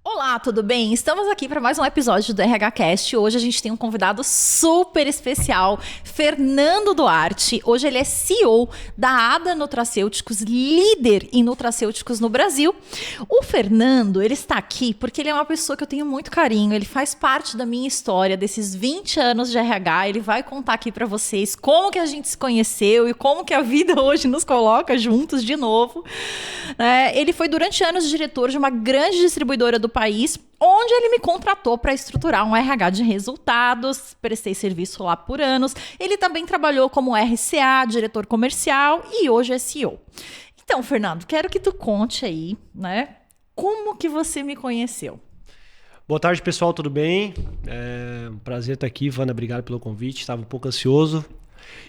Olá, tudo bem? Estamos aqui para mais um episódio do RH Cast. Hoje a gente tem um convidado super especial, Fernando Duarte. Hoje ele é CEO da ADA Nutracêuticos, líder em nutracêuticos no Brasil. O Fernando, ele está aqui porque ele é uma pessoa que eu tenho muito carinho. Ele faz parte da minha história, desses 20 anos de RH. Ele vai contar aqui para vocês como que a gente se conheceu e como que a vida hoje nos coloca juntos de novo. Ele foi durante anos diretor de uma grande distribuidora do país, onde ele me contratou para estruturar um RH de resultados, prestei serviço lá por anos. Ele também trabalhou como RCA, diretor comercial e hoje é CEO. Então, Fernando, quero que tu conte aí, como que você me conheceu? Boa tarde, pessoal, tudo bem? É um prazer estar aqui, Ivana, obrigado pelo convite, estava um pouco ansioso,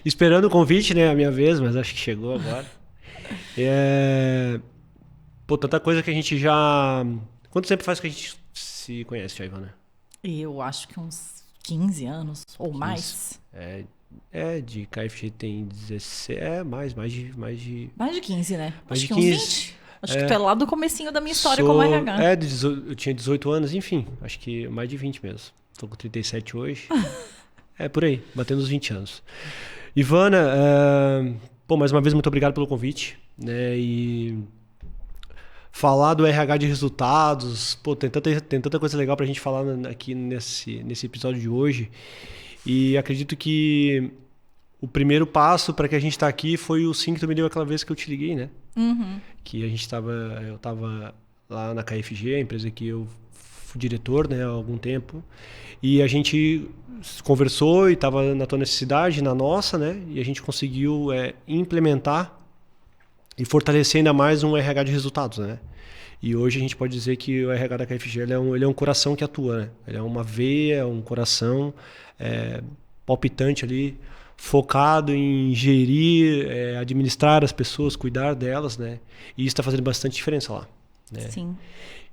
esperando o convite, a minha vez, mas acho que chegou agora. Tanta coisa que a gente já... Quanto tempo faz que a gente se conhece, Ivana? Eu acho que uns 15 anos ou 15. Mais. De KFG tem 16... mais de 15, né? Mais acho de que 15. Uns 20. Acho que tu é lá do comecinho da minha história como RH. Eu tinha 18 anos, enfim. Acho que mais de 20 mesmo. Tô com 37 hoje. Por aí, batendo os 20 anos. Ivana, mais uma vez, muito obrigado pelo convite. E falar do RH de resultados, tem tanta coisa legal pra gente falar aqui nesse episódio de hoje. E acredito que o primeiro passo para que a gente tá aqui foi o sim que tu me deu aquela vez que eu te liguei, né? Uhum. Que eu tava lá na KFG, a empresa que eu fui diretor, há algum tempo. E a gente conversou e estava na tua necessidade, na nossa, e a gente conseguiu implementar e fortalecer ainda mais um RH de resultados, E hoje a gente pode dizer que o RH da KFG ele é um coração que atua, Ele é uma veia, um coração palpitante ali, focado em gerir, administrar as pessoas, cuidar delas, E isso está fazendo bastante diferença lá, Sim.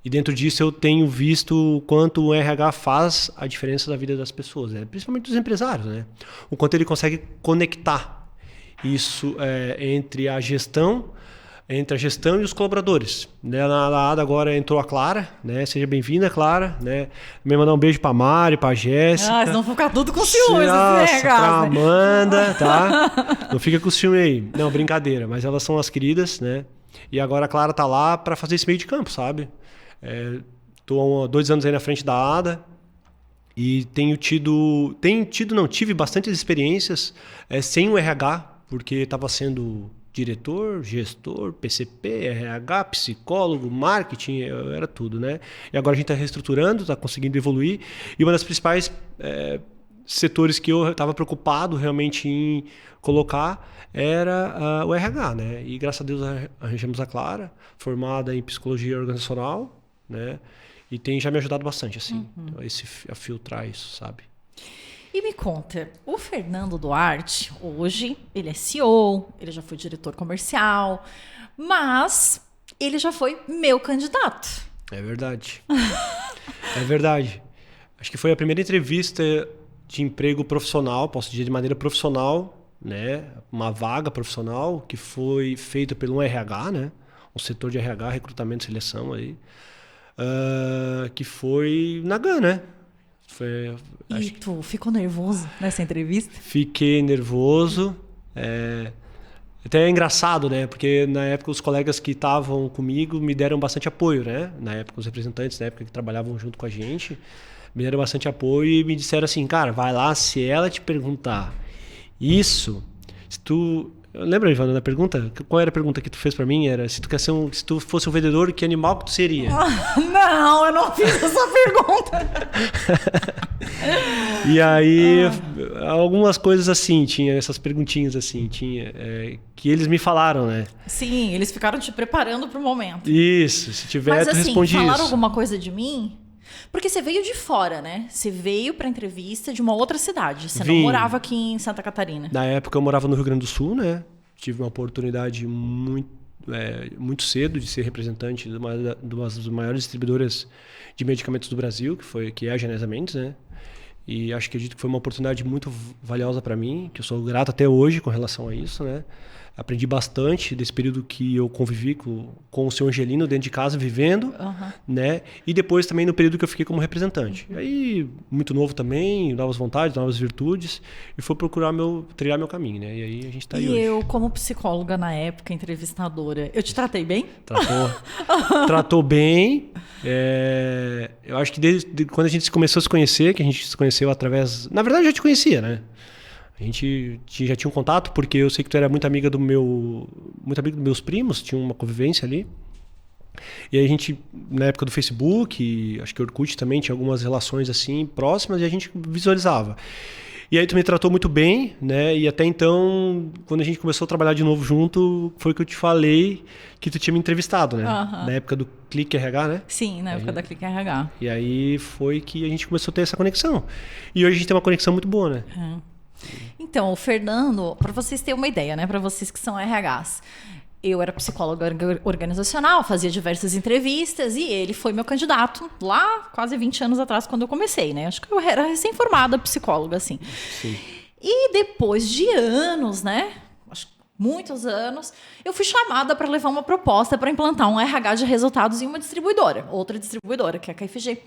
E dentro disso eu tenho visto o quanto o RH faz a diferença da vida das pessoas, principalmente dos empresários, O quanto ele consegue conectar isso entre a gestão e os colaboradores. Na ADA agora entrou a Clara, Seja bem-vinda, Clara, Me mandar um beijo pra Mari, pra Jéssica. Eles vão ficar tudo com ciúmes, pra Amanda, tá? Não fica com ciúme aí. Não, brincadeira, mas elas são as queridas, E agora a Clara tá lá pra fazer esse meio de campo, sabe? Tô há 2 anos aí na frente da ADA e tive bastantes experiências sem o RH, porque estava sendo diretor, gestor, PCP, RH, psicólogo, marketing, era tudo, E agora a gente está reestruturando, está conseguindo evoluir. E uma das principais setores que eu estava preocupado realmente em colocar era o RH, E graças a Deus arranjamos a Clara, formada em psicologia organizacional, E tem já me ajudado bastante, assim, a filtrar isso, sabe? E me conta, o Fernando Duarte, hoje, ele é CEO, ele já foi diretor comercial, mas ele já foi meu candidato. É verdade. É verdade. Acho que foi a primeira entrevista de emprego profissional, posso dizer de maneira profissional, Uma vaga profissional que foi feita pelo RH, Um setor de RH, recrutamento e seleção aí, que foi na GAN, E tu ficou nervoso nessa entrevista? Fiquei nervoso. Até é engraçado, Porque na época os colegas que estavam comigo me deram bastante apoio, Na época os representantes, na época que trabalhavam junto com a gente, me deram bastante apoio e me disseram assim, cara, vai lá, se ela te perguntar isso, se tu... Lembra, Ivana, da pergunta? Qual era a pergunta que tu fez pra mim? Era se tu fosse um vendedor, que animal que tu seria? Não, eu não fiz essa pergunta. E aí, algumas coisas assim, tinha essas perguntinhas assim, que eles me falaram, Sim, eles ficaram te preparando pro momento. Isso, se tiver, mas, tu responde isso. Mas falaram alguma coisa de mim? Porque você veio de fora, Você veio pra entrevista de uma outra cidade. Você não morava aqui em Santa Catarina. Na época eu morava no Rio Grande do Sul, Tive uma oportunidade muito cedo de ser representante de uma das maiores distribuidoras de medicamentos do Brasil, que é a Genesa Mendes, E acredito que foi uma oportunidade muito valiosa para mim, que eu sou grato até hoje com relação a isso, né? Aprendi bastante desse período que eu convivi com o seu Angelino dentro de casa, vivendo, né? E depois também no período que eu fiquei como representante. E aí, muito novo também, novas vontades, novas virtudes, e fui procurar trilhar meu caminho, né? E aí a gente tá aí hoje. E eu, como psicóloga na época, entrevistadora, eu te tratei bem? Tratou bem. Eu acho que desde quando a gente começou a se conhecer, que a gente se conheceu através... Na verdade, eu já te conhecia, né? A gente já tinha um contato, porque eu sei que tu era muito amiga dos meus primos, tinha uma convivência ali. E aí a gente, na época do Facebook, acho que o Orkut também tinha algumas relações assim próximas e a gente visualizava. E aí tu me tratou muito bem, né? E até então, quando a gente começou a trabalhar de novo junto, foi que eu te falei que tu tinha me entrevistado, né? Na época do Clique RH, né? Sim, na época da Clique RH. E aí foi que a gente começou a ter essa conexão. E hoje a gente tem uma conexão muito boa, né? Então, o Fernando, para vocês terem uma ideia, né? Para vocês que são RHs, eu era psicóloga organizacional, fazia diversas entrevistas e ele foi meu candidato lá quase 20 anos atrás, quando eu comecei, né? Acho que eu era recém-formada psicóloga, assim. Sim. E depois de anos, né? Acho que muitos anos, eu fui chamada para levar uma proposta para implantar um RH de resultados em uma distribuidora, outra distribuidora, que é a KFG.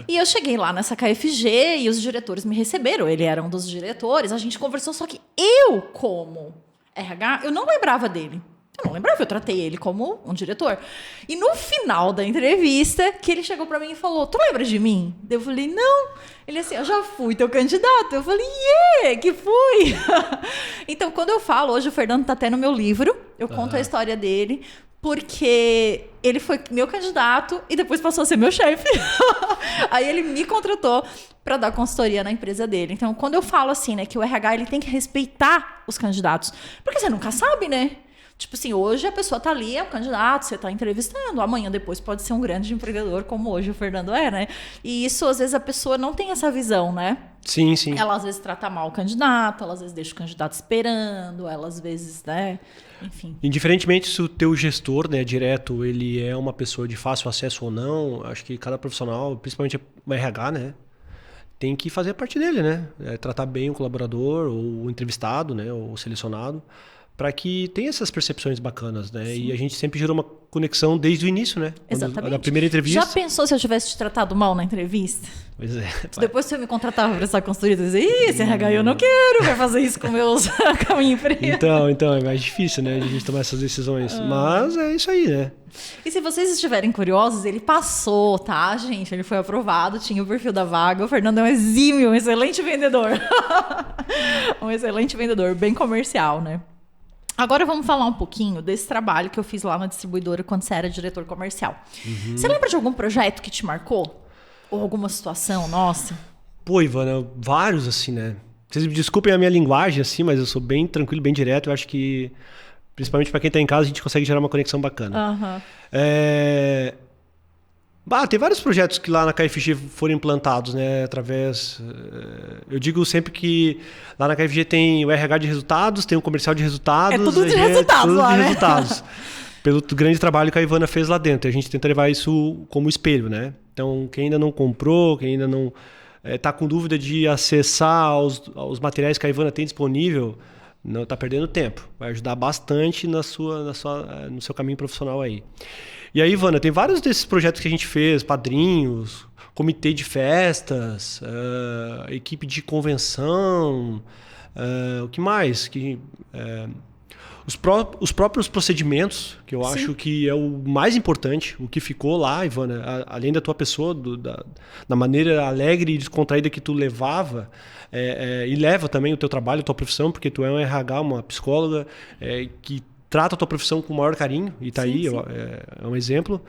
E eu cheguei lá nessa KFG e os diretores me receberam. Ele era um dos diretores, a gente conversou, só que eu, como RH, eu não lembrava dele. Eu não lembrava, eu tratei ele como um diretor. E no final da entrevista, que ele chegou pra mim e falou, tu lembra de mim? Eu falei, não. Ele assim, eu já fui teu candidato. Eu falei, que fui? Então, quando eu falo, hoje o Fernando tá até no meu livro, eu conto a história dele, porque ele foi meu candidato e depois passou a ser meu chefe. Aí ele me contratou para dar consultoria na empresa dele. Então, quando eu falo assim, né, que o RH ele tem que respeitar os candidatos, porque você nunca sabe, né? Tipo assim, hoje a pessoa tá ali, é um candidato, você tá entrevistando, amanhã depois pode ser um grande empregador, como hoje o Fernando é, né? E isso, às vezes, a pessoa não tem essa visão, né? Sim, sim. Ela, às vezes, trata mal o candidato, ela, às vezes, deixa o candidato esperando, ela, às vezes, né? Enfim. Indiferentemente se o teu gestor, né, direto, ele é uma pessoa de fácil acesso ou não, acho que cada profissional, principalmente o RH, né, tem que fazer a parte dele, né? Tratar bem o colaborador, ou o entrevistado, né, ou o selecionado, para que tenha essas percepções bacanas, né? Sim. E a gente sempre gerou uma conexão desde o início, né? Exatamente. Na primeira entrevista. Já pensou se eu tivesse te tratado mal na entrevista? Pois é. Depois você me contratava para essa consultoria e dizia, esse RH eu não quero, vai fazer isso com a minha empresa. Então, é mais difícil, né? De a gente tomar essas decisões. Mas é isso aí, né? E se vocês estiverem curiosos, ele passou, tá, gente? Ele foi aprovado, tinha o perfil da vaga. O Fernando é um exímio, um excelente vendedor. Um excelente vendedor, bem comercial, né? Agora vamos falar um pouquinho desse trabalho que eu fiz lá na distribuidora quando você era diretor comercial. Você lembra de algum projeto que te marcou? Ou alguma situação, nossa? Pô, Ivana, vários assim, né? Vocês me desculpem a minha linguagem assim, mas eu sou bem tranquilo, bem direto. Eu acho que, principalmente para quem tá em casa, a gente consegue gerar uma conexão bacana. Tem vários projetos que lá na KFG foram implantados, né? Através... Eu digo sempre que lá na KFG tem o RH de resultados, tem o comercial de resultados. É tudo de resultados lá, né? Resultados. Pelo grande trabalho que a Ivana fez lá dentro. A gente tenta levar isso como espelho, né? Então, quem ainda não comprou, quem ainda não está com dúvida de acessar os materiais que a Ivana tem disponível, não está perdendo tempo. Vai ajudar bastante no seu caminho profissional aí. E aí, Ivana, tem vários desses projetos que a gente fez, padrinhos, comitê de festas, equipe de convenção, o que mais? Os próprios procedimentos, que eu acho que é o mais importante, o que ficou lá, Ivana, além da tua pessoa, da maneira alegre e descontraída que tu levava, e leva também o teu trabalho, a tua profissão, porque tu é um RH, uma psicóloga, que trata a tua profissão com o maior carinho, e tá aí, é um exemplo.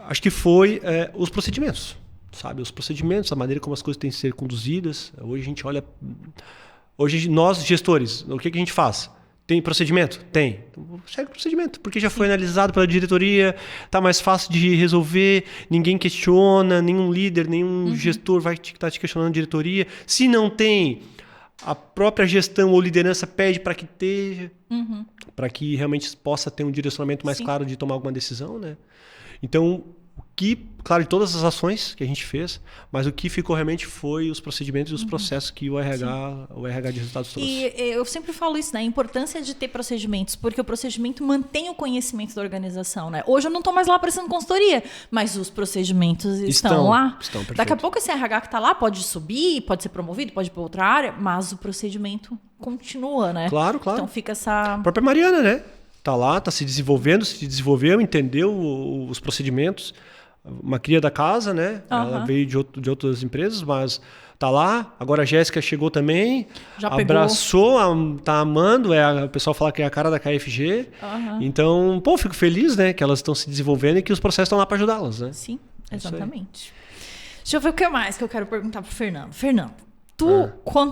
Acho que foi os procedimentos, sabe? Os procedimentos, a maneira como as coisas têm que ser conduzidas. Hoje a gente olha... Hoje nós, gestores, o que a gente faz? Tem procedimento? Tem. Então, segue o procedimento, porque já foi analisado pela diretoria, tá mais fácil de resolver, ninguém questiona, nenhum líder, nenhum gestor vai estar te questionando a diretoria. Se não tem, a própria gestão ou liderança pede para que esteja, para que realmente possa ter um direcionamento mais claro de tomar alguma decisão, né? Então, que, claro, de todas as ações que a gente fez, mas o que ficou realmente foi os procedimentos e os processos que o RH de resultados trouxe. E eu sempre falo isso, né? A importância de ter procedimentos, porque o procedimento mantém o conhecimento da organização, né? Hoje eu não estou mais lá prestando consultoria, mas os procedimentos estão lá. Daqui a pouco esse RH que está lá pode subir, pode ser promovido, pode ir para outra área, mas o procedimento continua, né? Claro. Então fica essa... A própria Mariana, né? Tá lá, tá se desenvolveu, entendeu os procedimentos. Uma cria da casa, né? Ela veio de outras empresas, mas tá lá. Agora a Jéssica chegou também, já abraçou, tá amando. O pessoal fala que é a cara da KFG. Então, fico feliz, né? Que elas estão se desenvolvendo e que os processos estão lá para ajudá-las, né? Sim, exatamente. Deixa eu ver o que mais que eu quero perguntar pro Fernando. Fernando,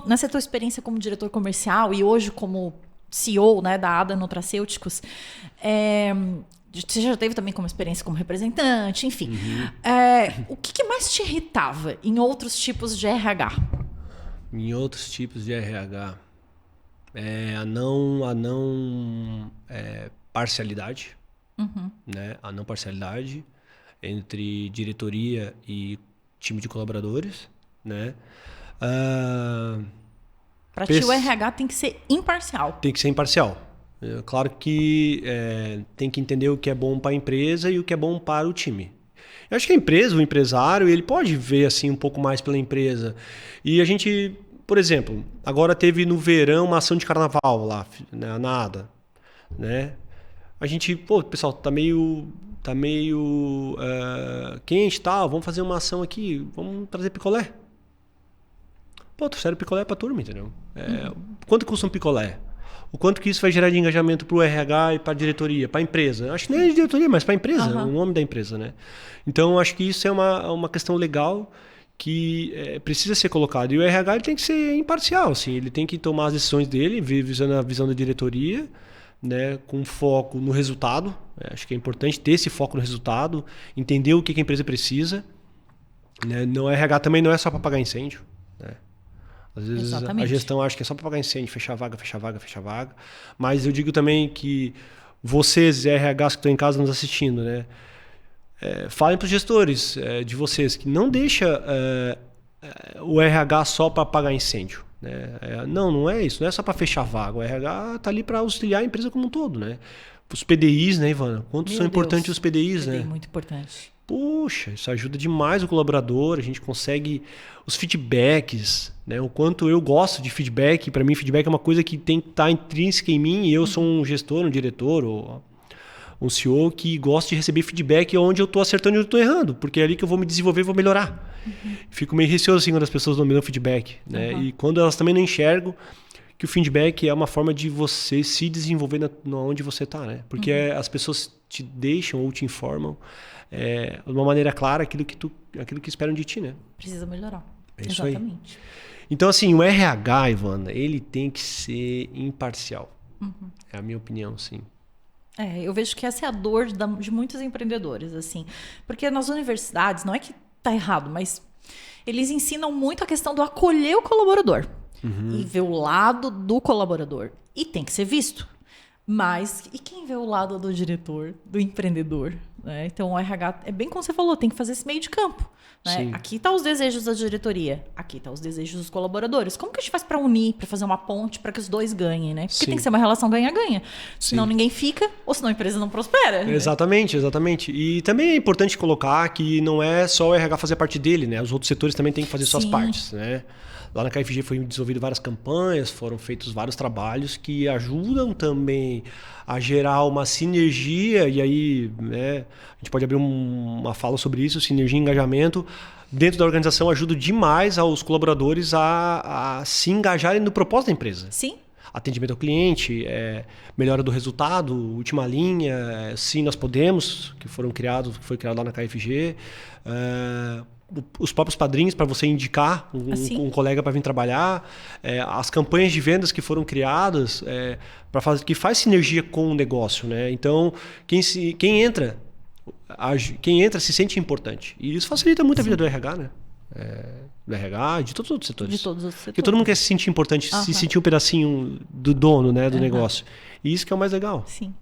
nessa tua experiência como diretor comercial e hoje como CEO, né, da ADA Nutracêuticos, você já teve também como experiência como representante, enfim. O que mais te irritava em outros tipos de RH? Em outros tipos de RH, a não parcialidade, né? A não parcialidade entre diretoria e time de colaboradores, né? Para ti o RH tem que ser imparcial. Tem que ser imparcial. Claro que tem que entender o que é bom para a empresa e o que é bom para o time. Eu acho que a empresa, o empresário, ele pode ver assim um pouco mais pela empresa. E a gente, por exemplo, agora teve no verão uma ação de carnaval lá, né, na ADA, né? A gente, pessoal, tá meio quente, tal, vamos fazer uma ação aqui, vamos trazer picolé. Trouxeram picolé pra turma, entendeu? Quanto custa um picolé? O quanto que isso vai gerar de engajamento para o RH e para a diretoria, para a empresa? Acho que nem é de diretoria, mas para a empresa, o nome da empresa, né? Então, acho que isso é uma questão legal que precisa ser colocado. E o RH ele tem que ser imparcial, assim, ele tem que tomar as decisões dele, visando a visão da diretoria, né, com foco no resultado. Acho que é importante ter esse foco no resultado, entender o que a empresa precisa. Né? No RH também não é só para apagar incêndio, né? Às vezes a gestão acha que é só para pagar incêndio, fechar vaga. Mas eu digo também que vocês, RHs que estão em casa nos assistindo, né? Falem para os gestores de vocês que não deixa o RH só para apagar incêndio. Né? Não é isso, não é só para fechar vaga. O RH está ali para auxiliar a empresa como um todo. Né? Os PDIs, né, Ivana? Quanto são importantes os PDIs, PDI, né? Muito importante. Poxa, isso ajuda demais o colaborador, a gente consegue os feedbacks, né? O quanto eu gosto de feedback, para mim feedback é uma coisa que tem que estar intrínseca em mim, e eu sou um gestor, um diretor, ou um CEO que gosta de receber feedback onde eu estou acertando e onde eu estou errando, porque é ali que eu vou me desenvolver e vou melhorar. Fico meio receoso assim quando as pessoas não me dão feedback, né? E quando elas também não enxergam que o feedback é uma forma de você se desenvolver onde você está, né? Porque as pessoas te deixam ou te informam de uma maneira clara aquilo que esperam de ti, né? Precisa melhorar. É isso Exatamente. Aí. Então, assim, o RH, Ivana, ele tem que ser imparcial. É a minha opinião, sim. Eu vejo que essa é a dor de muitos empreendedores, assim. Porque nas universidades, não é que tá errado, mas eles ensinam muito a questão do acolher o colaborador. E ver o lado do colaborador. E tem que ser visto. Mas, e quem vê o lado do diretor, do empreendedor? Né? Então, o RH, é bem como você falou, tem que fazer esse meio de campo. Né? Aqui estão os desejos da diretoria, aqui estão os desejos dos colaboradores. Como que a gente faz para unir, para fazer uma ponte, para que os dois ganhem? Né? Porque tem que ser uma relação ganha-ganha. Senão ninguém fica, ou senão a empresa não prospera. Né? Exatamente. E também é importante colocar que não é só o RH fazer parte dele, né? Os outros setores também têm que fazer suas partes, né? Lá na KFG foi desenvolvido várias campanhas, foram feitos vários trabalhos que ajudam também a gerar uma sinergia, e aí, né, a gente pode abrir uma fala sobre isso, sinergia e engajamento. Dentro da organização ajuda demais aos colaboradores a se engajarem no propósito da empresa. Sim. Atendimento ao cliente, melhora do resultado, última linha, sim, nós podemos, que foi criado lá na KFG. Os próprios padrinhos para você indicar um colega para vir trabalhar, as campanhas de vendas que foram criadas que faz sinergia com o negócio, né? Então quem entra se sente importante, e isso facilita muito a vida do RH, né? Do RH, de todos os outros setores. Porque todo mundo quer se sentir importante, se sentir um pedacinho do dono, né, do negócio. E isso que é o mais legal. Sim.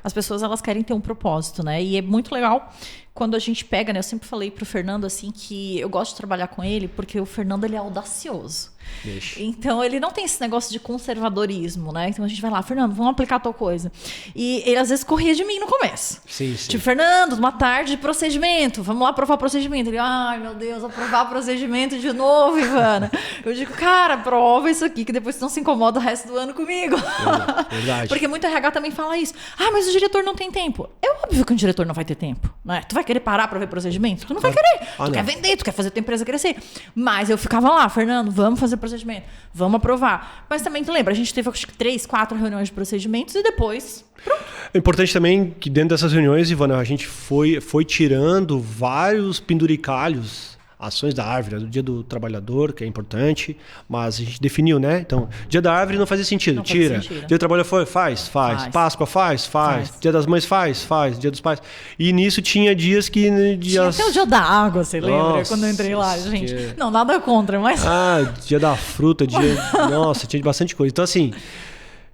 As pessoas, elas querem ter um propósito, né? E é muito legal quando a gente pega, né? Eu sempre falei pro Fernando, assim, que eu gosto de trabalhar com ele porque o Fernando, ele é audacioso. Ixi. Então, ele não tem esse negócio de conservadorismo, né? Então, a gente vai lá, Fernando, vamos aplicar tal coisa. E ele, às vezes, corria de mim no começo. Sim. Tipo, Fernando, uma tarde de procedimento, vamos lá aprovar o procedimento. Ele, ai, meu Deus, aprovar o procedimento de novo, Ivana. Eu digo, cara, prova isso aqui, que depois você não se incomoda o resto do ano comigo. Verdade. Porque muito RH também fala isso. Ah, mas o diretor não tem tempo. É óbvio que um diretor não vai ter tempo, né? Tu vai querer parar pra ver procedimento? Tu não vai querer. Tu quer vender, tu quer fazer a tua empresa crescer. Mas eu ficava lá, Fernando, vamos fazer procedimento, vamos aprovar. Mas também, tu lembra, a gente teve acho que 3, 4 reuniões de procedimentos e depois, pronto. É importante também que dentro dessas reuniões, Ivana, a gente foi tirando vários penduricalhos, ações da árvore, do dia do trabalhador, que é importante, mas a gente definiu, né? Então, dia da árvore não fazia sentido, tira. Dia do trabalhador faz. Páscoa faz. Dia das mães faz. Dia dos pais. E nisso tinha dias que... Tinha até o dia da água, você lembra? Quando eu entrei lá, gente. Não, nada contra, mas... dia da fruta, Nossa, tinha bastante coisa. Então, assim,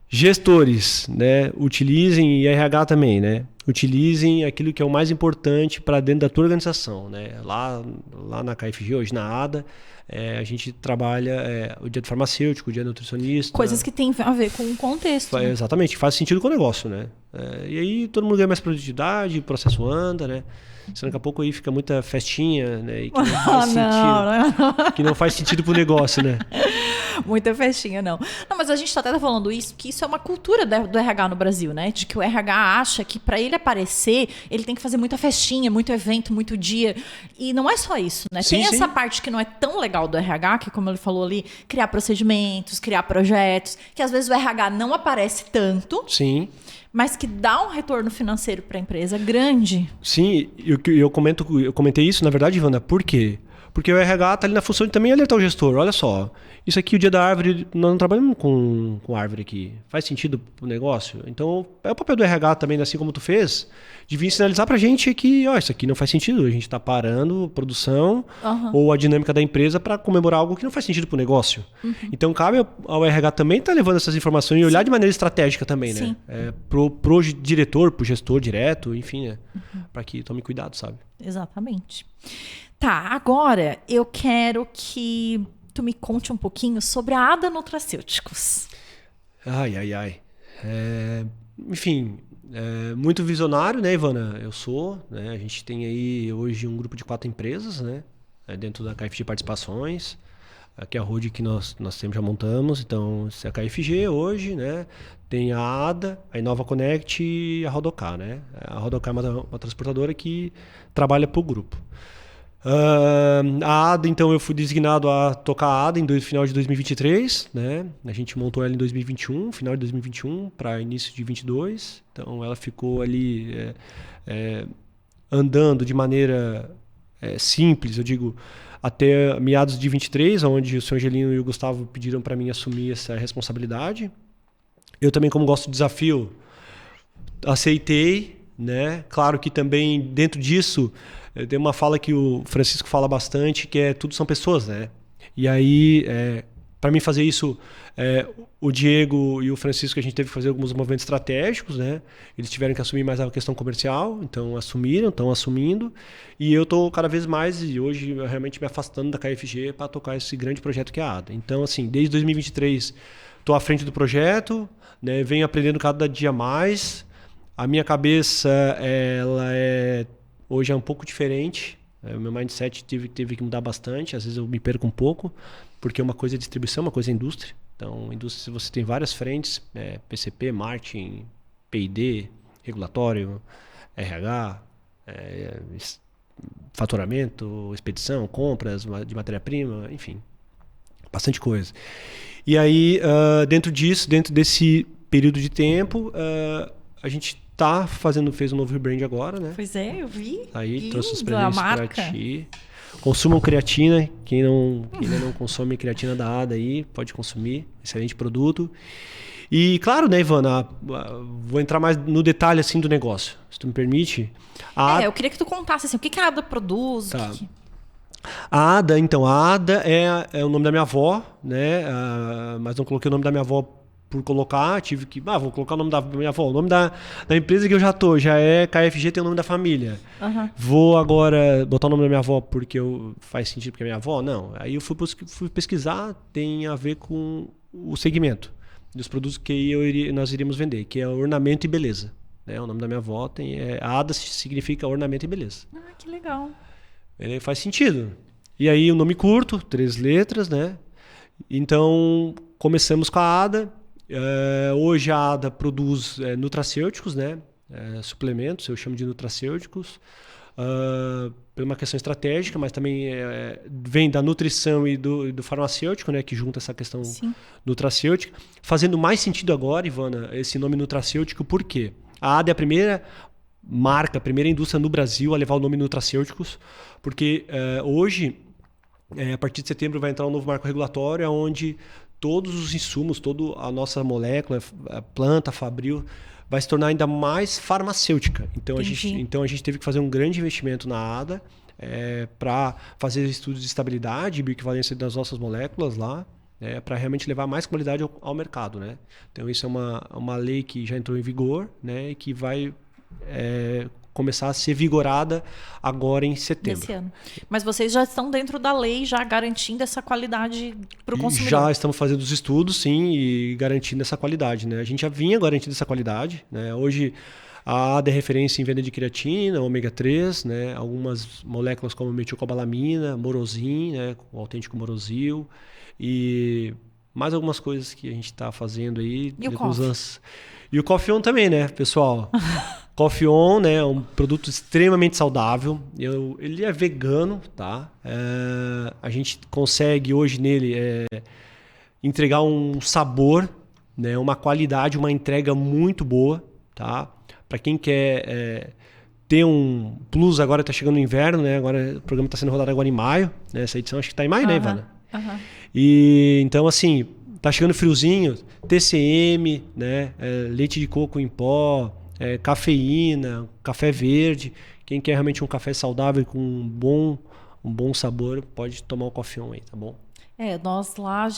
gestores, né? Utilizem, e RH também, né? Utilizem aquilo que é o mais importante para dentro da tua organização, né? Lá na KFG, hoje na ADA, a gente trabalha o dia do farmacêutico, o dia do nutricionista. Coisas que tem a ver com o contexto. Né? Exatamente, faz sentido com o negócio, né? E aí todo mundo ganha mais produtividade, o processo anda, né? Senão daqui a pouco aí fica muita festinha, né? E que não faz sentido. Que não faz sentido pro negócio, né? Muita festinha, não. Não, mas a gente tá até falando isso, porque isso é uma cultura do RH no Brasil, né? De que o RH acha que para ele aparecer, ele tem que fazer muita festinha, muito evento, muito dia. E não é só isso, né? Tem essa parte que não é tão legal do RH, que como ele falou ali, criar procedimentos, criar projetos, que às vezes o RH não aparece tanto. Sim. Mas que dá um retorno financeiro para a empresa grande. Sim, eu comentei isso, na verdade, Ivana, por quê? Porque o RH está ali na função de também alertar o gestor. Olha só, isso aqui, o dia da árvore, nós não trabalhamos com árvore aqui. Faz sentido pro negócio? Então, é o papel do RH também, assim como tu fez, de vir sinalizar pra gente que, isso aqui não faz sentido. A gente está parando a produção ou a dinâmica da empresa para comemorar algo que não faz sentido pro negócio. Então, cabe ao RH também estar levando essas informações e olhar de maneira estratégica também, né? Pro diretor, pro gestor direto, enfim, né? Para que tome cuidado, sabe? Exatamente. Tá, agora eu quero que tu me conte um pouquinho sobre a ADA Nutracêuticos. Ai. Enfim, muito visionário, né, Ivana? Eu sou, né? A gente tem aí hoje um grupo de 4 empresas, né? Dentro da KFG Participações, que é a road que nós sempre já montamos. Então, é a KFG hoje, né? Tem a ADA, a Inova Connect e a Rodocar, né? A Rodocar é uma transportadora que trabalha para o grupo. A ADA, então, eu fui designado a tocar a ADA no final de 2023, né? A gente montou ela em 2021, final de 2021 para início de 2022. Então, ela ficou ali andando de maneira simples, eu digo, até meados de 23, onde o senhor Angelino e o Gustavo pediram para mim assumir essa responsabilidade. Eu também, como gosto de desafio, aceitei, né? Claro que também dentro disso tem uma fala que o Francisco fala bastante, que tudo são pessoas, né? E aí, para mim fazer isso, o Diego e o Francisco, a gente teve que fazer alguns movimentos estratégicos, né? Eles tiveram que assumir mais a questão comercial, então estão assumindo. E eu estou cada vez mais, e hoje eu realmente me afastando da KFG para tocar esse grande projeto que é a ADA. Então, assim, desde 2023 estou à frente do projeto, né? Venho aprendendo cada dia mais. A minha cabeça, hoje é um pouco diferente. O meu mindset teve que mudar bastante. Às vezes eu me perco um pouco, porque uma coisa é distribuição, uma coisa é indústria. Então, indústria você tem várias frentes, PCP, marketing, P&D, regulatório, RH, faturamento, expedição, compras de matéria-prima, enfim, bastante coisa. E aí, dentro desse período de tempo, a gente fez um novo rebrand agora, né? Pois é, eu vi. Aí lindo, trouxe os presentes para ti. Consumam creatina. Quem ainda não consome creatina da ADA aí, pode consumir. Excelente produto. E claro, né, Ivana, vou entrar mais no detalhe assim do negócio, se tu me permite. Eu queria que tu contasse assim, o que a ADA produz. Tá. A ADA é o nome da minha avó, né? Mas não coloquei o nome da minha avó por colocar, tive que, vou colocar o nome da minha avó, o nome da empresa que eu já tô, já é KFG, tem o nome da família. Vou agora botar o nome da minha avó porque faz sentido porque é minha avó? Não. Aí eu fui pesquisar, tem a ver com o segmento dos produtos que nós iríamos vender, que é ornamento e beleza. Né? O nome da minha avó Ada significa ornamento e beleza. Ah, que legal. Ele faz sentido. E aí o nome curto, 3 letras, né? Então começamos com a Ada. Hoje a Ada produz nutracêuticos, né? Suplementos, eu chamo de nutracêuticos, por uma questão estratégica, mas também vem da nutrição e do farmacêutico, né? Que junta essa questão nutracêutica. Fazendo mais sentido agora, Ivana, esse nome nutracêutico, por quê? A Ada é a primeira marca, a primeira indústria no Brasil a levar o nome nutracêuticos, porque hoje, a partir de setembro, vai entrar um novo marco regulatório onde todos os insumos, toda a nossa molécula, a planta, fabril, vai se tornar ainda mais farmacêutica. Então a gente teve que fazer um grande investimento na ADA para fazer estudos de estabilidade e bioequivalência das nossas moléculas lá, para realmente levar mais qualidade ao mercado. Né? Então isso é uma lei que já entrou em vigor, né, e que vai começar a ser vigorada agora em setembro. Desse ano. Mas vocês já estão dentro da lei, já garantindo essa qualidade para o consumidor? Já estamos fazendo os estudos, sim, e garantindo essa qualidade. Né? A gente já vinha garantindo essa qualidade. Né? Hoje, a ADA é referência em venda de creatina, ômega 3, né? Algumas moléculas como metilcobalamina, morosin, né? O autêntico morosil, e mais algumas coisas que a gente está fazendo aí. E o coffee? E o Coffee On também, né, pessoal? Coffee On, né, é um produto extremamente saudável. Ele é vegano, tá? A gente consegue hoje nele entregar um sabor, né, uma qualidade, uma entrega muito boa, tá? Para quem quer ter um plus, agora está chegando o inverno, né? Agora o programa está sendo rodado agora em maio, né? Essa edição acho que está em maio, né, Ivana? E então assim, tá chegando friozinho, TCM, né? Leite de coco em pó, cafeína, café verde. Quem quer realmente um café saudável com um bom sabor, pode tomar o Coffee On aí, tá bom? Nós lá,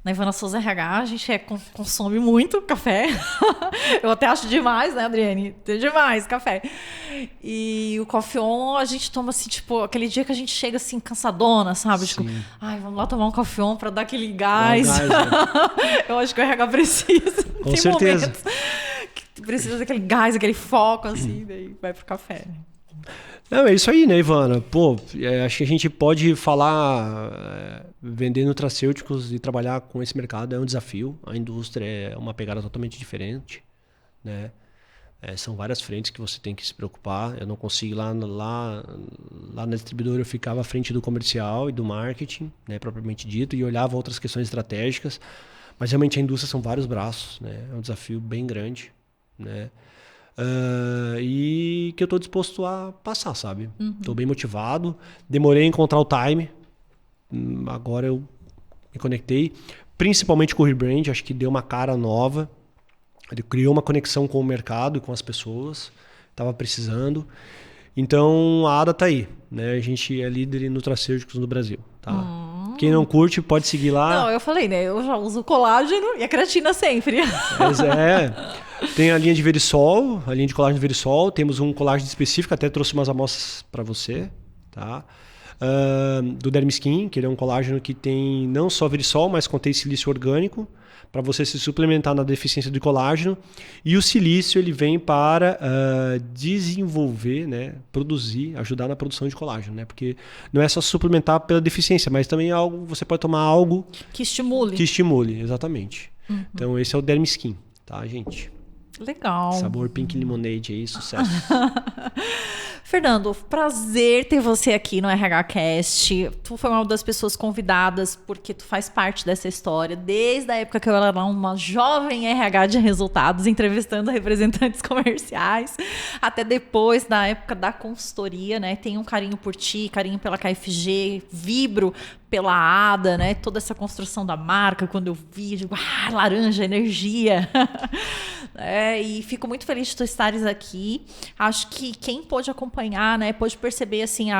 na Ivana Souza RH, a gente consome muito café. Eu até acho demais, né, Adriane? Tem demais café. E o Coffee On, a gente toma assim, tipo, aquele dia que a gente chega assim, cansadona, sabe? Tipo, vamos lá tomar um Coffee On pra dar aquele gás. Eu acho que o RH precisa. Com Tem certeza. momentos que precisa daquele gás, aquele foco, assim, daí vai pro café. Não, é isso aí, né, Ivana? Pô, acho que a gente pode falar, vender nutracêuticos e trabalhar com esse mercado é um desafio. A indústria é uma pegada totalmente diferente, né? São várias frentes que você tem que se preocupar. Eu não consigo ir lá na distribuidora, eu ficava à frente do comercial e do marketing, né, propriamente dito, e olhava outras questões estratégicas. Mas realmente a indústria são vários braços, né? É um desafio bem grande, né? E que eu estou disposto a passar, sabe? Estou bem motivado. Demorei a encontrar o time. Agora eu me conectei. Principalmente com o Rebrand. Acho que deu uma cara nova. Ele criou uma conexão com o mercado e com as pessoas. Estava precisando. Então a ADA está aí, né? A gente é líder em nutracêuticos no Brasil, tá? Quem não curte pode seguir lá. Não, eu falei, né? Eu já uso colágeno e a creatina sempre. Tem a linha de Verisol, a linha de colágeno de Verisol. Temos um colágeno específico, até trouxe umas amostras para você, tá? Do Dermiskin, que ele é um colágeno que tem não só Verisol, mas contém silício orgânico, para você se suplementar na deficiência de colágeno. E o silício ele vem para desenvolver, né, produzir, ajudar na produção de colágeno, né? Porque não é só suplementar pela deficiência, mas também você pode tomar algo que estimule. Que estimule, exatamente. Então esse é o Dermiskin, tá, gente? Legal. Sabor Pink Lemonade aí, sucesso. Fernando, prazer ter você aqui no RHcast. Tu foi uma das pessoas convidadas porque tu faz parte dessa história desde a época que eu era uma jovem RH de resultados, entrevistando representantes comerciais, até depois, na época da consultoria, né? Tenho um carinho por ti, carinho pela KFG, vibro pela ADA, né? Toda essa construção da marca, quando eu vi, digo, laranja, energia. E fico muito feliz de tu estares aqui. Acho que quem pôde acompanhar, né, pôde perceber assim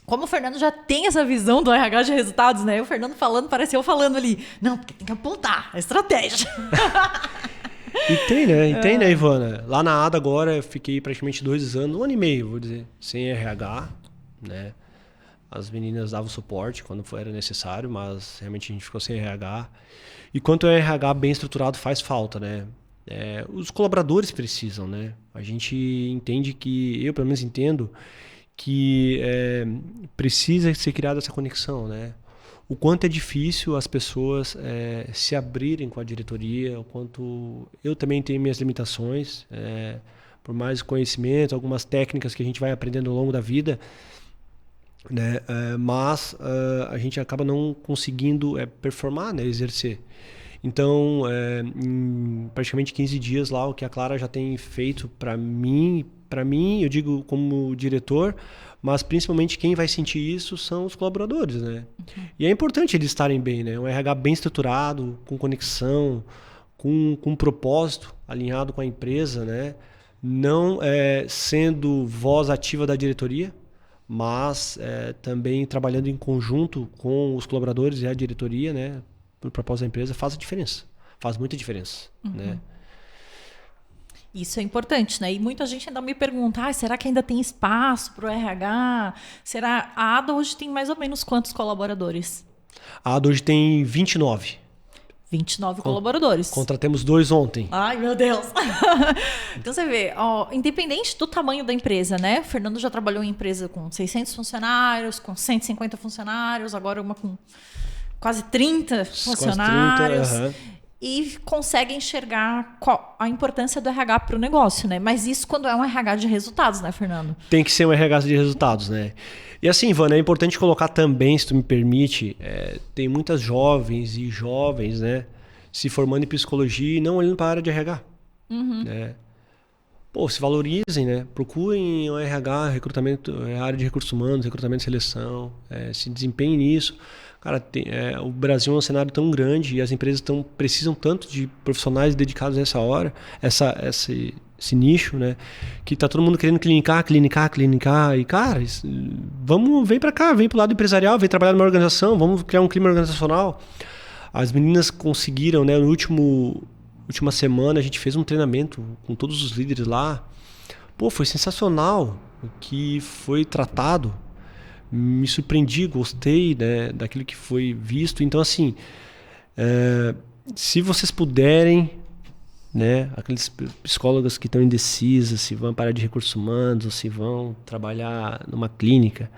Como o Fernando já tem essa visão do RH de resultados, né? O Fernando falando, parece eu falando ali. Não, porque tem que apontar a estratégia. E tem, né, Ivana? Lá na ADA agora eu fiquei praticamente 2 anos, 1 ano e meio, vou dizer, sem RH, né? As meninas davam suporte quando era necessário, mas realmente a gente ficou sem RH. E quanto ao RH bem estruturado faz falta, né? Os colaboradores precisam, né? A gente entende que, eu pelo menos entendo, que precisa ser criada essa conexão, né? O quanto é difícil as pessoas se abrirem com a diretoria, o quanto eu também tenho minhas limitações, por mais conhecimento, algumas técnicas que a gente vai aprendendo ao longo da vida, né? Mas a gente acaba não conseguindo performar, né? Exercer. Então, em praticamente 15 dias lá, o que a Clara já tem feito para mim, eu digo como diretor, mas principalmente quem vai sentir isso são os colaboradores, né? Uhum. E é importante eles estarem bem, né? Um RH bem estruturado, com conexão, com um propósito alinhado com a empresa, né? Não sendo voz ativa da diretoria, mas também trabalhando em conjunto com os colaboradores e a diretoria, né? Por propósito da empresa, faz a diferença. Faz muita diferença, né? Isso é importante, né? E muita gente ainda me pergunta, será que ainda tem espaço para o RH? Será? A ADA hoje tem mais ou menos quantos colaboradores? A ADA hoje tem 29. 29 colaboradores. Contratemos 2 ontem. Ai, meu Deus. Então você vê, independente do tamanho da empresa, né? O Fernando já trabalhou em empresa com 600 funcionários, com 150 funcionários, agora uma com quase 30 funcionários. Quase 30, E consegue enxergar a importância do RH para o negócio, né? Mas isso quando é um RH de resultados, né, Fernando? Tem que ser um RH de resultados, né? E assim, Ivana, é importante colocar também, se tu me permite, tem muitas jovens e jovens, né, se formando em psicologia e não olhando para a área de RH. Né? Pô, se valorizem, né? Procurem o RH, recrutamento, área de recursos humanos, recrutamento e seleção, se desempenhem nisso. Cara, o Brasil é um cenário tão grande e as empresas precisam tanto de profissionais dedicados a essa hora, esse nicho, né? Que tá todo mundo querendo clinicar. E, cara, vem pra cá, vem pro lado empresarial, vem trabalhar numa organização, vamos criar um clima organizacional. As meninas conseguiram, né? Última semana a gente fez um treinamento com todos os líderes lá. Pô, foi sensacional o que foi tratado. Me surpreendi, gostei, né, daquilo que foi visto. Então, assim, se vocês puderem, né, aqueles psicólogos que estão indecisas, se vão para a área de recursos humanos ou se vão trabalhar numa clínica,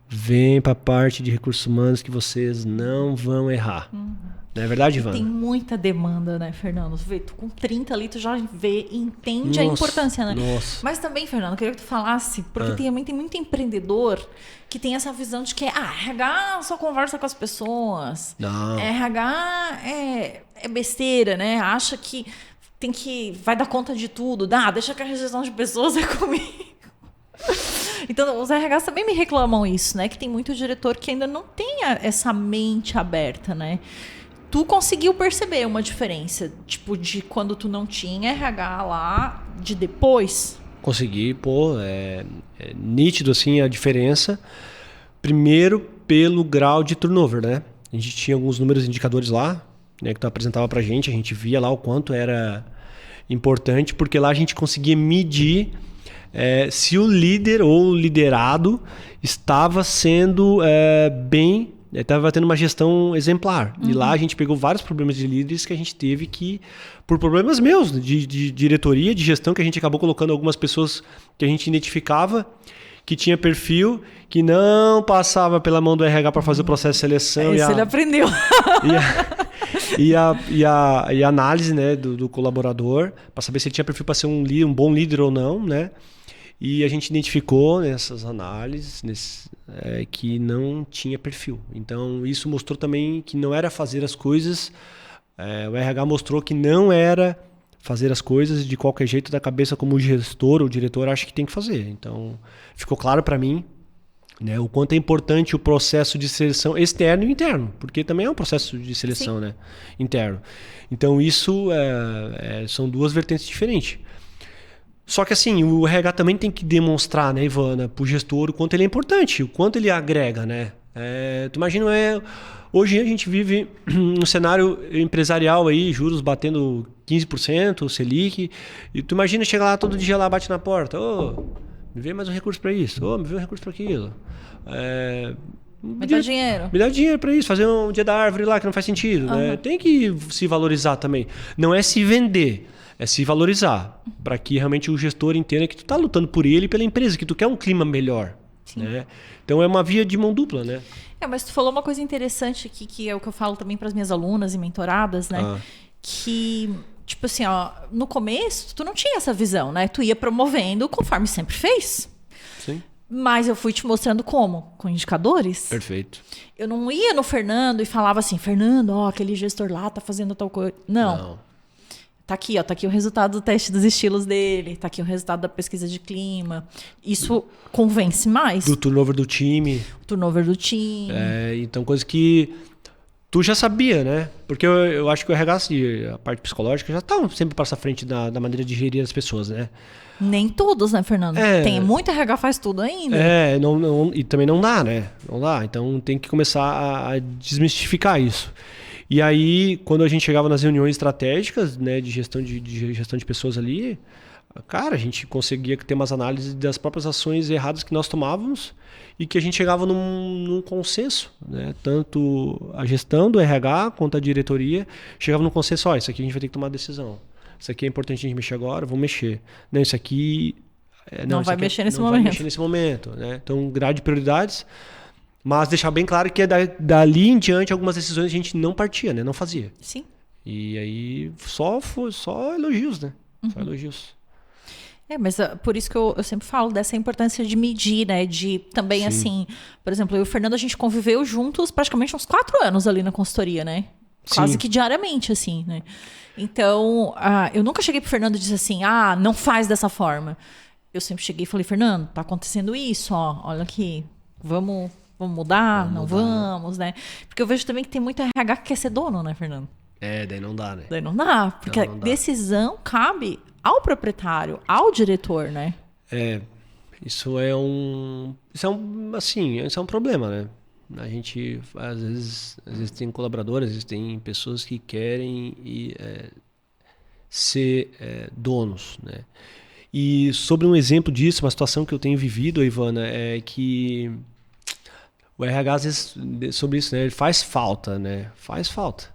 vem para a parte de recursos humanos que vocês não vão errar. Não é verdade, Ivana? Tem muita demanda, né, Fernando? Tu com 30 ali, tu já entende a importância, né? Nossa. Mas também, Fernando, eu queria que tu falasse, porque também tem muito empreendedor que tem essa visão de que RH só conversa com as pessoas. Não. RH é besteira, né? Acha que vai dar conta de tudo. Deixa que a gestão de pessoas é comigo. Então, os RHs também me reclamam isso, né? Que tem muito diretor que ainda não tem essa mente aberta, né? Tu conseguiu perceber uma diferença, tipo, de quando tu não tinha RH lá, de depois? Consegui, pô, é nítido, assim, a diferença. Primeiro, pelo grau de turnover, né? A gente tinha alguns números indicadores lá, né, que tu apresentava pra gente, a gente via lá o quanto era importante, porque lá a gente conseguia medir se o líder ou o liderado estava sendo bem, estava tendo uma gestão exemplar. E lá a gente pegou vários problemas de líderes que a gente teve que, por problemas meus, de diretoria, de gestão, que a gente acabou colocando algumas pessoas que a gente identificava que tinha perfil, que não passava pela mão do RH para fazer o processo de seleção. Isso ele aprendeu. E a análise, né, do colaborador, para saber se ele tinha perfil para ser um bom líder ou não, né? E a gente identificou nessas análises que não tinha perfil. Então, isso mostrou também que não era fazer as coisas. O RH mostrou que não era fazer as coisas de qualquer jeito da cabeça como o gestor ou o diretor acha que tem que fazer. Então, ficou claro para mim, né, o quanto é importante o processo de seleção externo e interno, porque também é um processo de seleção, né, interno. Então, isso são duas vertentes diferentes. Só que assim, o RH também tem que demonstrar, né, Ivana, pro gestor o quanto ele é importante, o quanto ele agrega, né? Tu imagina, hoje a gente vive um cenário empresarial aí, juros batendo 15%, Selic, e tu imagina chegar lá todo dia lá, bate na porta, me vê mais um recurso para isso, me vê um recurso para aquilo. Me dá dinheiro. Me dá dinheiro para isso, fazer um dia da árvore lá que não faz sentido, né? Tem que se valorizar também. Não é se vender, é se valorizar, para que realmente o gestor entenda que tu tá lutando por ele e pela empresa, que tu quer um clima melhor. Né? Então é uma via de mão dupla, né? Mas tu falou uma coisa interessante aqui, que é o que eu falo também para as minhas alunas e mentoradas, né? Que, tipo assim, no começo, tu não tinha essa visão, né? Tu ia promovendo conforme sempre fez. Sim. Mas eu fui te mostrando como? Com indicadores. Perfeito. Eu não ia no Fernando e falava assim, Fernando, aquele gestor lá tá fazendo tal coisa. Não. Tá aqui o resultado do teste dos estilos dele, tá aqui o resultado da pesquisa de clima. Isso convence mais. Do turnover do time. O turnover do time. Então, coisa que tu já sabia, né? Porque eu acho que o RH, a parte psicológica, já tá sempre passa à frente da maneira de gerir as pessoas, né? Nem todos, né, Fernando? Tem muito RH faz tudo ainda. E também não dá, né? Não dá. Então tem que começar a desmistificar isso. E aí, quando a gente chegava nas reuniões estratégicas, né, de gestão de pessoas ali, cara, a gente conseguia ter umas análises das próprias ações erradas que nós tomávamos e que a gente chegava num consenso, né? Tanto a gestão do RH quanto a diretoria chegava num consenso, isso aqui a gente vai ter que tomar decisão. Isso aqui é importante a gente mexer agora, vamos mexer. Não, isso aqui... não vai mexer nesse momento. Não vai mexer nesse momento, né? Então, grade de prioridades... Mas deixar bem claro que dali em diante algumas decisões a gente não partia, né? Não fazia. Sim. E aí só elogios, né? Só elogios. Mas por isso que eu sempre falo dessa importância de medir, né? De também, Sim. assim... Por exemplo, eu e o Fernando, a gente conviveu juntos praticamente uns 4 anos ali na consultoria, né? Quase Sim. que diariamente, assim, né? Então, eu nunca cheguei pro Fernando e disse assim, não faz dessa forma. Eu sempre cheguei e falei, Fernando, tá acontecendo isso, olha aqui, vamos mudar? Não vamos, né? Porque eu vejo também que tem muito RH que quer ser dono, né, Fernando? Daí não dá, né? Daí não dá, porque a decisão cabe ao proprietário, ao diretor, né? Isso é um problema, né? A gente, às vezes tem colaboradores, às vezes tem pessoas que querem ser donos, né? E sobre um exemplo disso, uma situação que eu tenho vivido, Ivana, é que o RH, às vezes, sobre isso, né? Ele faz falta, né? Faz falta.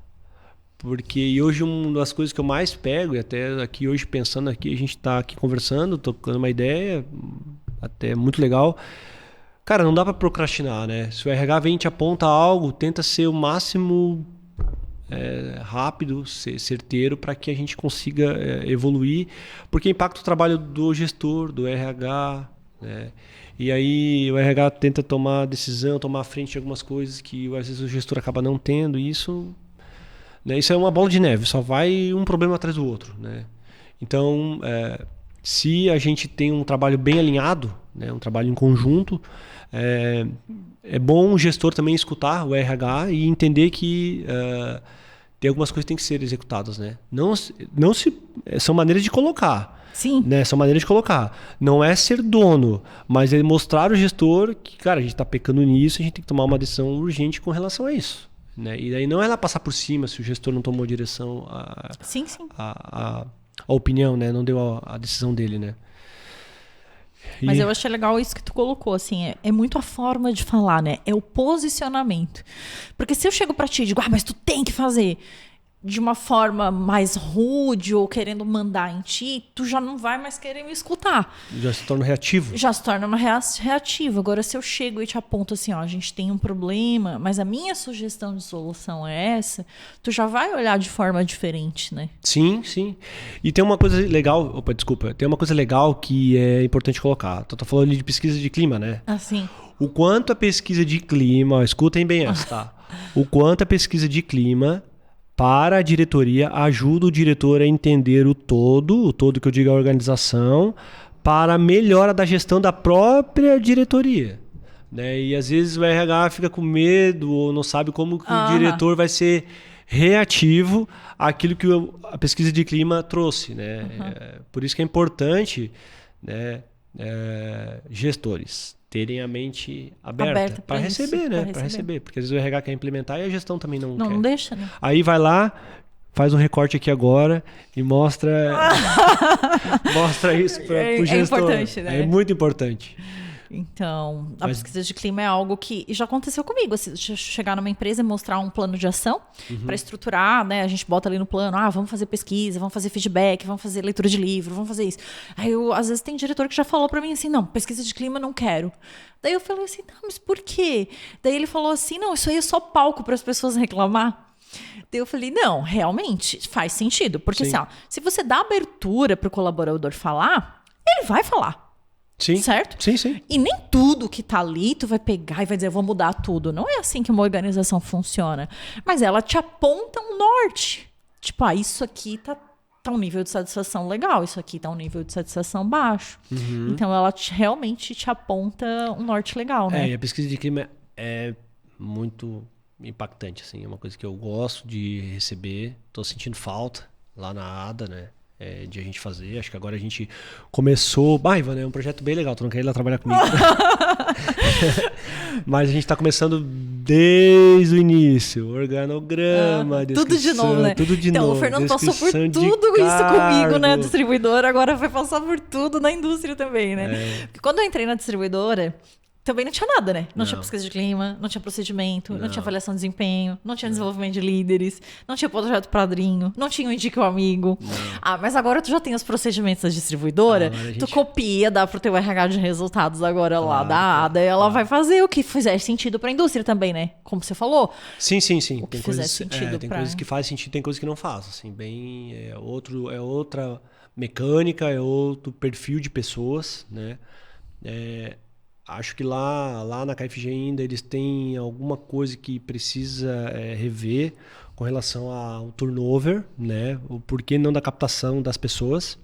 Porque hoje uma das coisas que eu mais pego, e até aqui hoje pensando aqui, a gente está aqui conversando, tocando uma ideia, até muito legal. Cara, não dá para procrastinar, né? Se o RH vem e te aponta algo, tenta ser o máximo rápido, ser certeiro, para que a gente consiga evoluir, porque impacta o trabalho do gestor, do RH, né? E aí o RH tenta tomar decisão, tomar frente de algumas coisas que às vezes o gestor acaba não tendo, e isso é uma bola de neve, só vai um problema atrás do outro, né? Então, se a gente tem um trabalho bem alinhado, né, um trabalho em conjunto, é bom o gestor também escutar o RH e entender que tem algumas coisas que têm que ser executadas, né? São maneiras de colocar. Sim. Né? São maneiras de colocar. Não é ser dono, mas é mostrar ao gestor que, cara, a gente está pecando nisso, a gente tem que tomar uma decisão urgente com relação a isso. Né? E daí não é lá passar por cima se o gestor não tomou direção sim. A opinião, né? Não deu a decisão dele, né? Mas eu achei legal isso que tu colocou, assim, é muito a forma de falar, né? É o posicionamento. Porque se eu chego pra ti e digo, mas tu tem que fazer de uma forma mais rude ou querendo mandar em ti, tu já não vai mais querer me escutar. Já se torna reativo. Já se torna reativo. Agora, se eu chego e te aponto assim, a gente tem um problema, mas a minha sugestão de solução é essa, tu já vai olhar de forma diferente, né? Sim. E tem uma coisa legal, tem uma coisa legal que é importante colocar. Tu tá falando ali de pesquisa de clima, né? Sim. O quanto a pesquisa de clima, escutem bem essa, tá? O quanto a pesquisa de clima para a diretoria ajuda o diretor a entender o todo que eu digo a organização, para a melhora da gestão da própria diretoria. Né? E às vezes o RH fica com medo ou não sabe como que o diretor vai ser reativo àquilo que a pesquisa de clima trouxe, né? Por isso que é importante, né, gestores terem a mente aberta para receber, né? Para receber, porque às vezes o RH quer implementar e a gestão também não quer. Não deixa, né? Aí vai lá, faz um recorte aqui agora e mostra isso para o gestor. É importante, né? É muito importante. Então, a pesquisa de clima é algo que já aconteceu comigo, assim, chegar numa empresa e mostrar um plano de ação para estruturar, né? A gente bota ali no plano, vamos fazer pesquisa, vamos fazer feedback, vamos fazer leitura de livro, vamos fazer isso. Aí, às vezes, tem diretor que já falou para mim assim, não, pesquisa de clima não quero. Daí eu falei assim, não, mas por quê? Daí ele falou assim, não, isso aí é só palco para as pessoas reclamar. Daí eu falei, não, realmente faz sentido. Porque assim, se você dá abertura para o colaborador falar, ele vai falar. Sim. Certo? Sim. E nem tudo que tá ali tu vai pegar e vai dizer, eu vou mudar tudo. Não é assim que uma organização funciona. Mas ela te aponta um norte. Tipo, isso aqui tá um nível de satisfação legal, isso aqui tá um nível de satisfação baixo. Então ela realmente te aponta um norte legal, né? E a pesquisa de clima é muito impactante, assim. É uma coisa que eu gosto de receber. Tô sentindo falta lá na ADA, né? De a gente fazer. Acho que agora a gente começou... Ivan, é um projeto bem legal. Tu não quer ir lá trabalhar comigo? Mas a gente está começando desde o início. Organograma, tudo de novo, né? Tudo de então, novo. O Fernando passou por tudo isso comigo na distribuidora. Agora vai passar por tudo na indústria também, né? Porque quando eu entrei na distribuidora... Também não tinha nada, né? Não tinha pesquisa de clima, não tinha procedimento, não tinha avaliação de desempenho, não tinha desenvolvimento de líderes, não tinha projeto padrinho, não tinha o Indica o Amigo. Mas agora tu já tem os procedimentos da distribuidora, tu copia, dá pro teu RH de resultados agora lá da ADA, e ela vai fazer o que fizer sentido pra indústria também, né? Como você falou. Sim. O que fizer sentido tem coisas que fazem sentido, tem coisas que não fazem. Assim, é outra mecânica, é outro perfil de pessoas, né? Acho que lá na KFG ainda eles têm alguma coisa que precisa rever com relação ao turnover, né? O porquê não da captação das pessoas.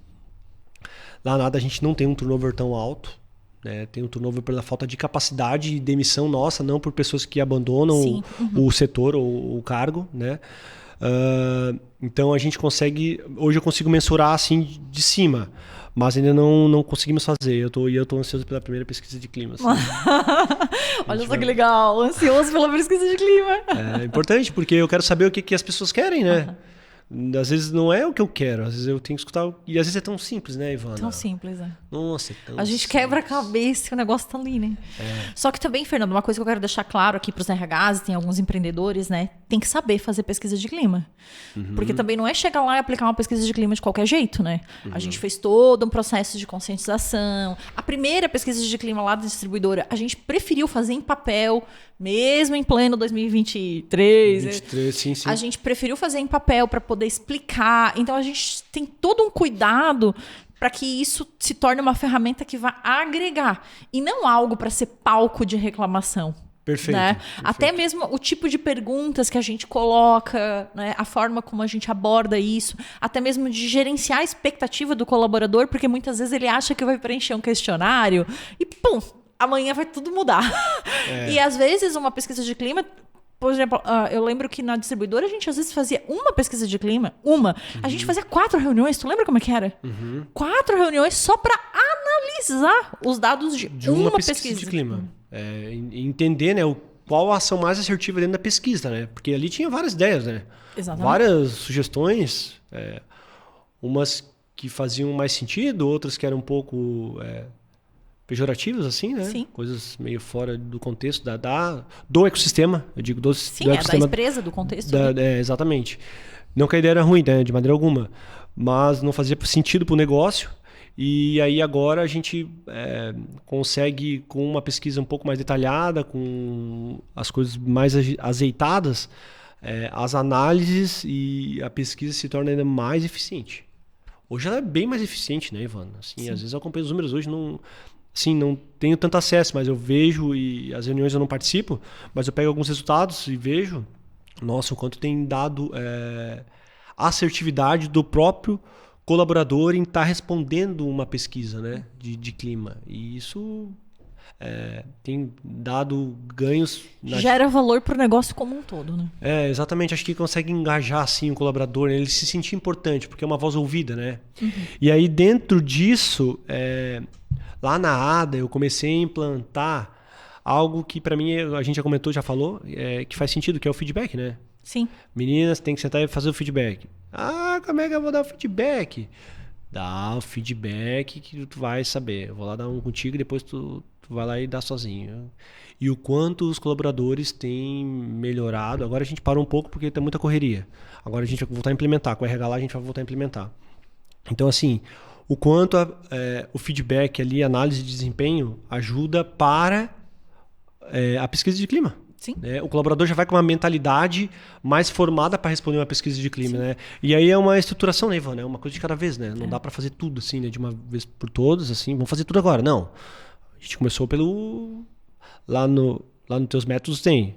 Lá na ADA a gente não tem um turnover tão alto, né? Tem um turnover pela falta de capacidade e demissão nossa, não por pessoas que abandonam o setor ou o cargo, né? Então a gente consegue... Hoje eu consigo mensurar assim de cima. Mas ainda não conseguimos fazer. Eu tô ansioso pela primeira pesquisa de clima. Assim. Olha só que legal. Ansioso pela pesquisa de clima. É importante, porque eu quero saber o que as pessoas querem, né? Às vezes não é o que eu quero. Às vezes eu tenho que escutar... E às vezes é tão simples, né, Ivana? Tão simples, né? Nossa, é tão A gente quebra a cabeça e o negócio tá ali, né? Só que também, Fernando, uma coisa que eu quero deixar claro aqui pros RHs, tem alguns empreendedores, né? Tem que saber fazer pesquisa de clima. Porque também não é chegar lá e aplicar uma pesquisa de clima de qualquer jeito, né? A gente fez todo um processo de conscientização. A primeira pesquisa de clima lá da distribuidora, a gente preferiu fazer em papel, mesmo em pleno 2023. 23, sim. A gente preferiu fazer em papel para poder explicar. Então a gente tem todo um cuidado para que isso se torne uma ferramenta que vá agregar e não algo para ser palco de reclamação. Perfeito, né? perfeito. Até mesmo o tipo de perguntas que a gente coloca, né? A forma como a gente aborda isso, até mesmo de gerenciar a expectativa do colaborador, porque muitas vezes ele acha que vai preencher um questionário e pum, amanhã vai tudo mudar. E às vezes uma pesquisa de clima, por exemplo, eu lembro que na distribuidora a gente às vezes fazia uma pesquisa de clima, a gente fazia 4 reuniões, tu lembra como é que era? 4 reuniões só para analisar os dados de uma pesquisa de clima. Entender, né, qual a ação mais assertiva dentro da pesquisa, né? Porque ali tinha várias ideias, né? Exatamente. Várias sugestões, umas que faziam mais sentido, outras que eram um pouco pejorativas, assim, né? Sim. Coisas meio fora do contexto do ecossistema, eu digo do ecossistema. Da empresa, do contexto. Exatamente. Não que a ideia era ruim, né, de maneira alguma, mas não fazia sentido para o negócio. E aí agora a gente consegue, com uma pesquisa um pouco mais detalhada, com as coisas mais azeitadas, as análises e a pesquisa se torna ainda mais eficiente. Hoje ela é bem mais eficiente, né, Ivana? Assim, às vezes eu acompanho os números hoje, não tenho tanto acesso, mas eu vejo, e as reuniões eu não participo, mas eu pego alguns resultados e vejo, nossa, o quanto tem dado assertividade do próprio colaborador em estar respondendo uma pesquisa, né, de clima. E isso tem dado ganhos... Gera valor para o negócio como um todo, né? Exatamente. Acho que consegue engajar assim, o colaborador, né? Ele se sentir importante, porque é uma voz ouvida, né? E aí, dentro disso, lá na ADA, eu comecei a implantar algo que, para mim, a gente já comentou, já falou, que faz sentido, que é o feedback, né? Sim. Meninas, tem que sentar e fazer o feedback. Como é que eu vou dar o feedback? Dá o feedback que tu vai saber. Eu vou lá dar um contigo e depois tu vai lá e dá sozinho. E o quanto os colaboradores têm melhorado. Agora a gente parou um pouco porque tem muita correria. Agora a gente vai voltar a implementar. Com o RH lá a gente vai voltar a implementar. Então, assim, o quanto o feedback ali, a análise de desempenho, ajuda para a pesquisa de clima. Sim. O colaborador já vai com uma mentalidade mais formada para responder uma pesquisa de clima, né? E aí é uma estruturação, né, Ivana? É uma coisa de cada vez, né? Não dá para fazer tudo assim, né? De uma vez por todas, assim. Vamos fazer tudo agora. Não. A gente começou lá nos teus métodos tem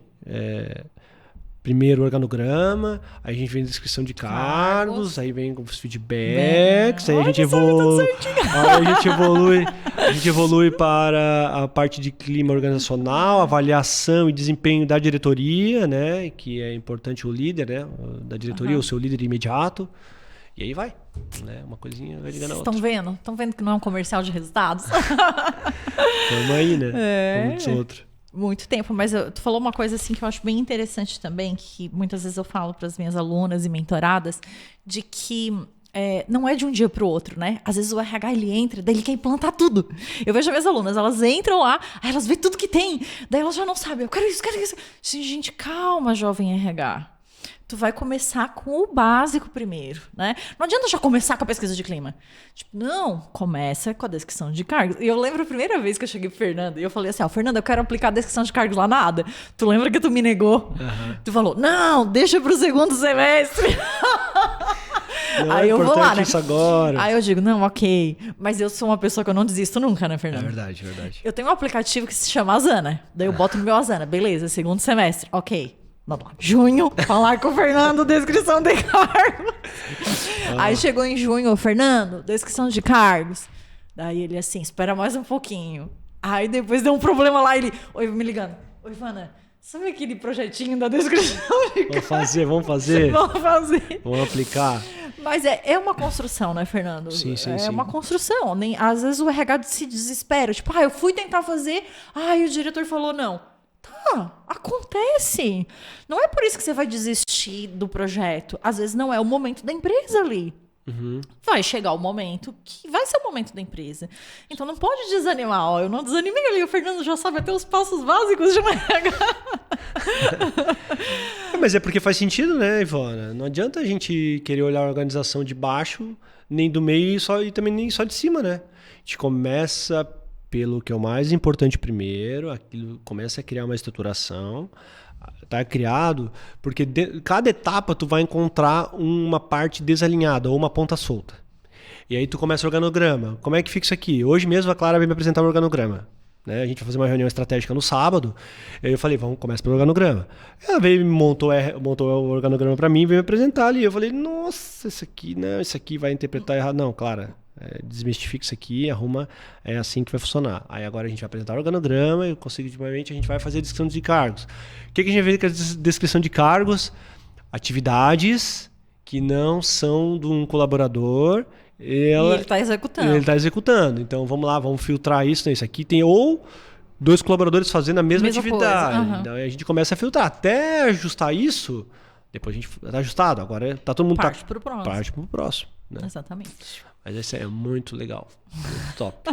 primeiro organograma, aí a gente vem descrição de cargos, aí vem os feedbacks, aí a gente evolui para a parte de clima organizacional, avaliação e desempenho da diretoria, né? Que é importante o líder, né? Da diretoria, o seu líder imediato. E aí vai, né? Uma coisinha vai ligando a outra. Estão vendo que não é um comercial de resultados? Tamo aí, né? Como diz outro. Muito tempo, mas tu falou uma coisa assim que eu acho bem interessante também, que muitas vezes eu falo para as minhas alunas e mentoradas, de que não é de um dia para o outro, né? Às vezes o RH ele entra, daí ele quer implantar tudo. Eu vejo as minhas alunas, elas entram lá, aí elas veem tudo que tem, daí elas já não sabem, eu quero isso, quero isso. Gente, calma, jovem RH. Tu vai começar com o básico primeiro, né? Não adianta já começar com a pesquisa de clima. Tipo, não, começa com a descrição de cargos. E eu lembro a primeira vez que eu cheguei pro Fernando e eu falei assim, Fernando, eu quero aplicar a descrição de cargos lá na ADA. Tu lembra que tu me negou? Tu falou, não, deixa pro segundo semestre. Não aí eu vou lá, né? Isso agora. Aí eu digo, não, ok. Mas eu sou uma pessoa que eu não desisto nunca, né, Fernando? É verdade, verdade. Eu tenho um aplicativo que se chama Asana. Daí eu boto no meu Asana. Beleza, segundo semestre. Ok. Vamos lá. Junho, falar com o Fernando, descrição de cargos. Aí chegou em junho, Fernando, descrição de cargos. Daí ele assim, espera mais um pouquinho. Aí depois deu um problema lá, ele... Oi, me ligando. Oi, Ivana, sabe aquele projetinho da descrição de cargos? Vamos fazer. Vamos aplicar. Mas é uma construção, né, Fernando? Sim. Uma construção. Às vezes o RH se desespera. Tipo, eu fui tentar fazer, e o diretor falou não. Tá, acontece. Não é por isso que você vai desistir do projeto. Às vezes não é o momento da empresa ali. Vai chegar o momento que vai ser o momento da empresa. Então não pode desanimar. Eu não desanimei ali. O Fernando já sabe até os passos básicos de uma RH. Mas é porque faz sentido, né, Ivana? Não adianta a gente querer olhar a organização de baixo, nem do meio e também nem só de cima, né? A gente começa pelo que é o mais importante primeiro, aquilo começa a criar uma estruturação, tá criado, porque cada etapa tu vai encontrar uma parte desalinhada ou uma ponta solta. E aí tu começa o organograma. Como é que fica isso aqui? Hoje mesmo a Clara veio me apresentar o organograma. Né? A gente vai fazer uma reunião estratégica no sábado. E aí eu falei, começa pelo organograma. Ela veio e montou o organograma para mim, veio me apresentar ali. Eu falei, nossa, isso aqui vai interpretar errado. Não, Clara, desmistifica isso aqui, arruma, é assim que vai funcionar. Aí agora a gente vai apresentar o organograma e consecutivamente a gente vai fazer a descrição de cargos. O que a gente vê com a descrição de cargos? Atividades que não são de um colaborador. E ele está executando. Ele está executando. Então vamos lá, vamos filtrar isso. Isso aqui tem ou dois colaboradores fazendo a mesma atividade. Então a gente começa a filtrar. Até ajustar isso, depois a gente está ajustado. Agora tá todo mundo parte para o próximo. Parte para o próximo. Né? Exatamente. Mas isso é muito legal. Muito top.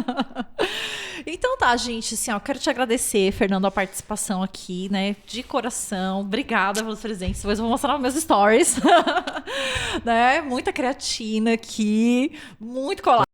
Então tá, gente, assim, eu quero te agradecer, Fernando, a participação aqui, né, de coração. Obrigada pelos presentes. Depois eu vou mostrar nos meus stories. Né? Muita creatina aqui, muito colado.